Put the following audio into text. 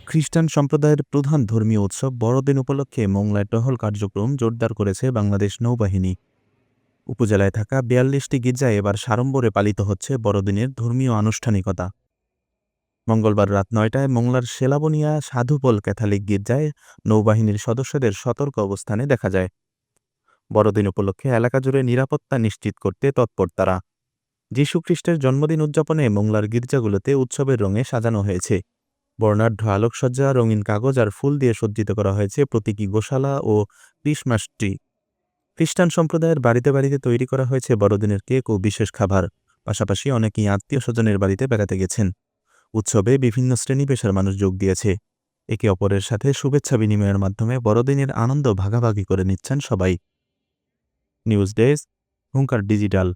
খ্রিস্টান সম্প্রদায়ের প্রধান ধর্মীয় উৎসব বড়দিন উপলক্ষে মোংলায় টহল কার্যক্রম জোরদার করেছে বাংলাদেশ নৌবাহিনী। উপজেলায় থাকা ৪২টি গির্জায় এবার সাড়ম্বরে পালিত হচ্ছে বড়দিনের ধর্মীয় আনুষ্ঠানিকতা। মঙ্গলবার রাত ৯টায় মোংলার সেলাবনিয়া সাধুপল ক্যাথলিক গির্জায় নৌবাহিনীর সদস্যদের সতর্ক অবস্থানে দেখা যায়। বড়দিন উপলক্ষে এলাকা জুড়ে নিরাপত্তা নিশ্চিত করতে তৎপর তারা। যীশুখ্রিস্টের জন্মদিন উদযাপনে মোংলার গির্জাগুলোতে উৎসবের রঙে সাজানো হয়েছে। বর্ণাঢ্য আলোকসজ্জা, রঙিন কাগজ আর ফুল দিয়ে সজ্জিত করা হয়েছে প্রতীকী গোশালা ও ক্রিসমাস ট্রি। খ্রিস্টান সম্প্রদায়ের বাড়িতে বাড়িতে তৈরি করা হয়েছে বড়দিনের কেক ও বিশেষ খাবার। পাশাপাশি অনেকেই আত্মীয় স্বজনের বাড়িতে বেড়াতে গেছেন। উৎসবে বিভিন্ন শ্রেণী পেশার মানুষ যোগ দিয়েছে। একে অপরের সাথে শুভেচ্ছা বিনিময়ের মাধ্যমে বড়দিনের আনন্দ ভাগাভাগি করে নিচ্ছেন সবাই। নিউজ ডেস্ক, হুঙ্কার ডিজিটাল।